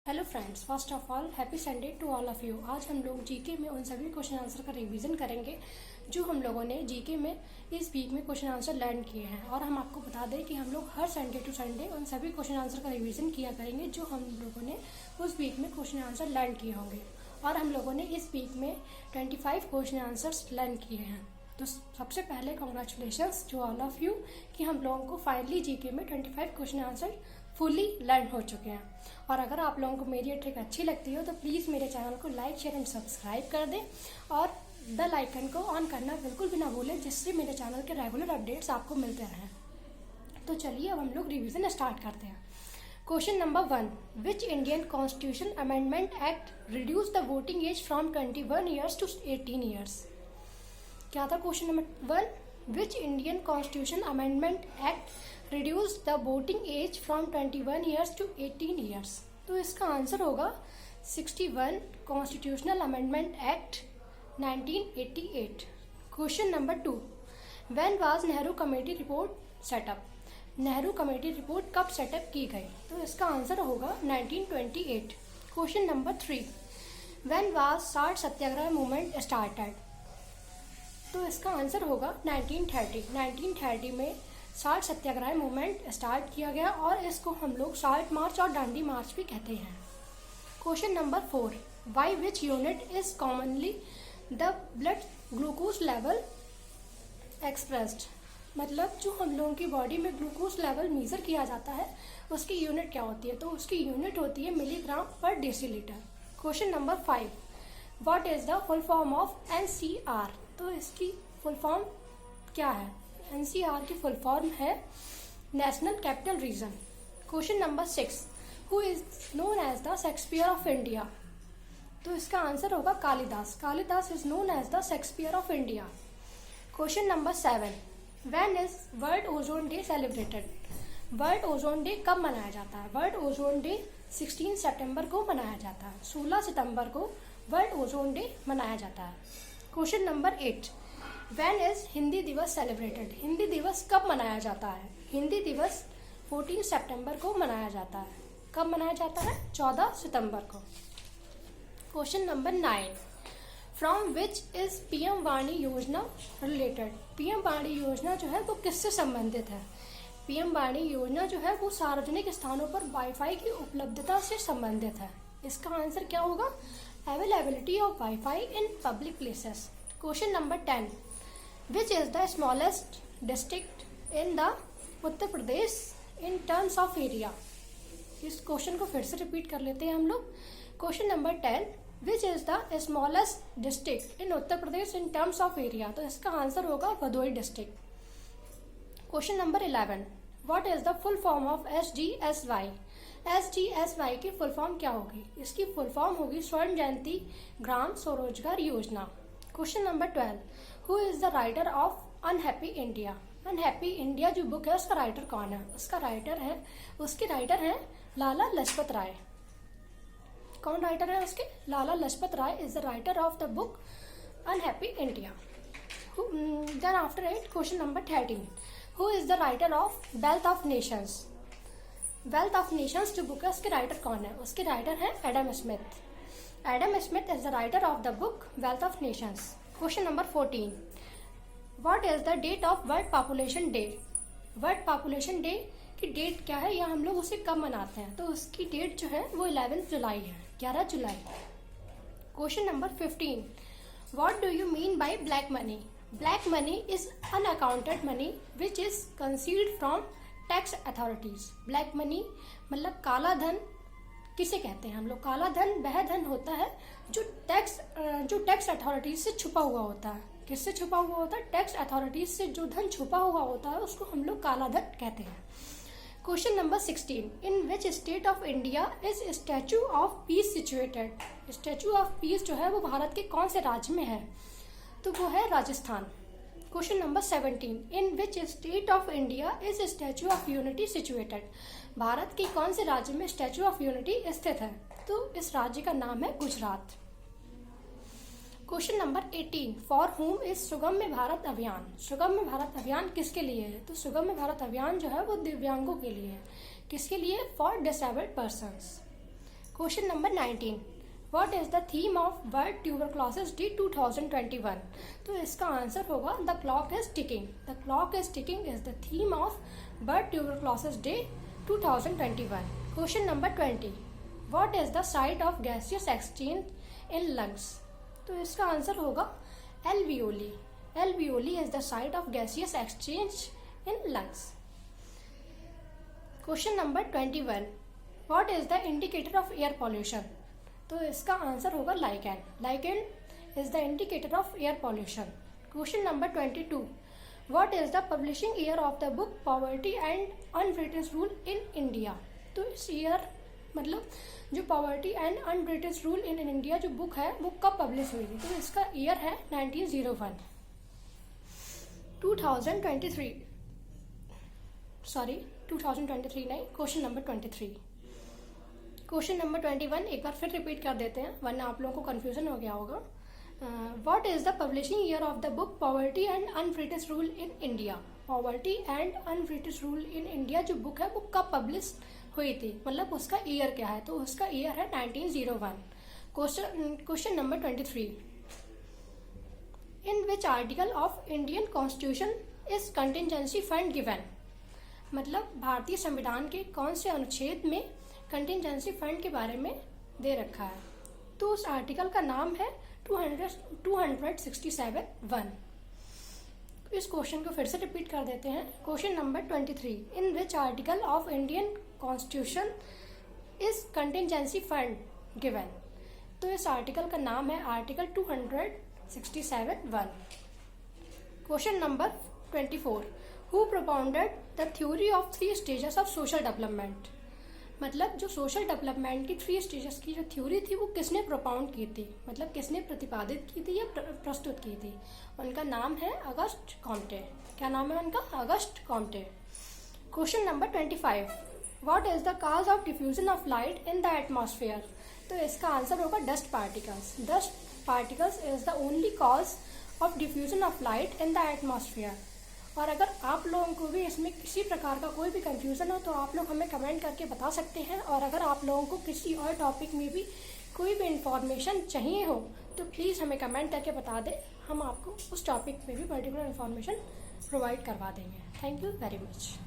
Hello friends, first of all happy Sunday to all of you. आज हम लोग GK में उन सभी क्वेश्चन आंसर का रिवीजन करेंगे जो हम लोगों ने जीके में इस वीक में क्वेश्चन आंसर लर्न किए हैं। और हम आपको बता दें कि हम लोग हर संडे टू संडे उन सभी क्वेश्चन आंसर का रिवीजन किया करेंगे जो हम लोगों ने उस वीक में क्वेश्चन आंसर लर्न किए होंगे। और हम लोगों ने इस वीक में 25 क्वेश्चन आंसर्स लर्न किए हैं। तो सबसे पहले congratulations to all of you कि हम लोगों को फाइनली जीके में 25 क्वेश्चन आंसर फुली लर्न हो चुके हैं। और अगर आप लोगों को मेरी ये ट्रिक अच्छी लगती हो तो प्लीज़ मेरे चैनल को लाइक शेयर एंड सब्सक्राइब कर दें और बेल आइकन को ऑन करना बिल्कुल भी ना भूलें, जिससे मेरे चैनल के रेगुलर अपडेट्स आपको मिलते रहें। तो चलिए अब हम लोग रिवीजन स्टार्ट करते हैं। Question number 1, which Indian constitution amendment act reduce the voting age from 21 years to 18 years. क्या था question number 1? Which Indian constitution amendment act reduce the voting age from 21 years to 18 years. तो इसका answer होगा 61 constitutional amendment act 1988। Question number 2, when was Nehru committee report setup. Nehru committee report कब setup की गई? तो इसका आंसर होगा 1928। Question number 3, when was salt Satyagraha movement started. तो इसका आंसर होगा 1930। 1930 में साल्ट सत्याग्रह मूवमेंट स्टार्ट किया गया और इसको हम लोग साल्ट मार्च और डांडी मार्च भी कहते हैं। Question number 4, by which unit is commonly the blood glucose level expressed. मतलब जो हम लोगों की बॉडी में ग्लूकोज लेवल मेजर किया जाता है उसकी यूनिट क्या होती है? तो उसकी यूनिट होती है मिलीग्राम पर decilitre. Question number 5, what is the full form of NCR. तो इसकी फुल फॉर्म क्या है? एनसीआर की फुल फॉर्म है national capital region. Question number 6, who is known as the Shakespeare of India. तो इसका आंसर होगा Kalidas. Kalidas is known as the Shakespeare of India. Question number 7, when is world ozone day celebrated. World ozone day कब मनाया जाता है? World ozone day 16 सितंबर को मनाया जाता है। 16 सितंबर को वर्ल्ड ओजोन डे मनाया जाता है। Question number 8, when is Hindi दिवस सेलिब्रेटेड। हिंदी दिवस कब मनाया जाता है? हिंदी दिवस 14 सितंबर को मनाया जाता है। कब मनाया जाता है? 14 सितंबर को। Question number 9, from which is PM Wani योजना रिलेटेड। पीएम वाणी योजना जो है वो किससे संबंधित है? पीएम वाणी योजना जो है वो सार्वजनिक स्थानों पर वाईफाई की उपलब्धता से संबंधित है। इसका आंसर क्या होगा? Availability of wifi in public places. Question number 10, which is the smallest district in the Uttar Pradesh in terms of area. इस क्वेश्चन को फिर से रिपीट कर लेते हैं हम लोग। Question number 10, which is the smallest district in Uttar Pradesh in terms of area. तो इसका आंसर होगा Bhadohi district. Question number 11, what is the full form of SGSY। SGSY की फुल फॉर्म क्या होगी? इसकी फुल फॉर्म होगी स्वर्ण जयंती ग्राम स्वरोजगार योजना। Question number 12, who is the writer of unhappy India. Unhappy India जो बुक है उसका राइटर कौन है? उसके राइटर हैं लाला लजपत राय। कौन राइटर है उसके? Lala Lajpat Rai is the writer of the book unhappy India. Then after it question number 13, who is the writer of wealth of nations. Wealth of nations जो बुक है उसके राइटर कौन है? उसके राइटर हैं Adam Smith. Adam Smith is the writer of the book wealth of nations. Question number 14, what is the date of world population day. World population day की date क्या है या हम लोग उसे कब मनाते हैं? तो उसकी डेट जो है वो 11 जुलाई है, 11 जुलाई। Question number 15, what do you mean by black money. Black money is unaccounted money which is concealed from tax authorities. Black money मतलब काला धन किसे कहते हैं हम लोग? काला धन वह धन होता है जो टैक्स अथॉरिटीज से छुपा हुआ होता है। किससे छुपा हुआ होता है? टैक्स अथॉरिटीज से जो धन छुपा हुआ होता है उसको हम लोग काला धन कहते हैं। Question number 16, in which state of India is statue of peace situated. Statue of peace जो है वो भारत के कौन से राज्य में है? तो वो है Rajasthan. Question number 17, in which state of India is statue of unity situated. Bharat के कौन से राज्य में स्टैचू ऑफ यूनिटी स्थित है? तो इस राज्य का नाम है Gujarat. Question number 18, for whom is Sugamya Bharat Abhiyan. Sugamya Bharat अभियान किसके लिए है? तो सुगम्य भारत अभियान जो है वो दिव्यांगों के लिए है। किसके लिए? For disabled persons. Question number 19, what is the theme of world tuberculosis day 2021? तो इसका आंसर होगा the clock is ticking. The clock is ticking is the theme of world tuberculosis day 2021। Question number 20, what is the site of gaseous exchange in lungs? तो इसका answer होगा alveoli. Alveoli is the site of gaseous exchange in lungs. Question number 21, what is the indicator of air pollution? तो इसका answer होगा lichen. Lichen is the indicator of air pollution. Question number 22, what is the publishing year of the book poverty and un-British rule in India? तो इस year मतलब जो poverty and un-British rule in India जो book है वो कब publish हुई थी? तो इसका ईयर है 1901। 2023 नहीं, क्वेश्चन नंबर 23। क्वेश्चन नंबर 21 एक बार फिर रिपीट कर देते हैं वरना आप लोगों को कंफ्यूजन हो गया होगा। What is the publishing year of the book poverty and un-British rule in India? Poverty and un-British rule in India जो बुक है वो कब पब्लिश हुई थी, मतलब उसका ईयर क्या है? तो उसका ईयर है 1901। Question number 23, in which article of Indian constitution is contingency fund given? मतलब भारतीय संविधान के कौन से अनुच्छेद में कंटिजेंसी फंड के बारे में दे रखा है? तो उस आर्टिकल का नाम है 267(1). इस क्वेश्चन को फिर से रिपीट कर देते हैं। Question number 23, in which article of Indian constitution is contingency fund given? तो इस आर्टिकल का नाम है article 267(1). Question number 24, who propounded the theory of 3 stages of social development? मतलब जो सोशल डेवलपमेंट की 3 स्टेजेस की जो थ्योरी थी वो किसने प्रोपाउंड की थी, मतलब किसने प्रतिपादित की थी या प्रस्तुत की थी? उनका नाम है अगस्ट कॉम्टे। क्या नाम है उनका? August Comte. Question number 25, what is the cause of diffusion of light in the atmosphere? तो इसका आंसर होगा dust particles. Dust particles is the only cause of diffusion of light in the atmosphere. और अगर आप लोगों को भी इसमें किसी प्रकार का कोई भी कंफ्यूजन हो तो आप लोग हमें कमेंट करके बता सकते हैं। और अगर आप लोगों को किसी और टॉपिक में भी कोई भी इंफॉर्मेशन चाहिए हो तो प्लीज़ हमें कमेंट करके बता दें, हम आपको उस टॉपिक पे भी पर्टिकुलर इंफॉर्मेशन प्रोवाइड करवा देंगे। Thank you very much.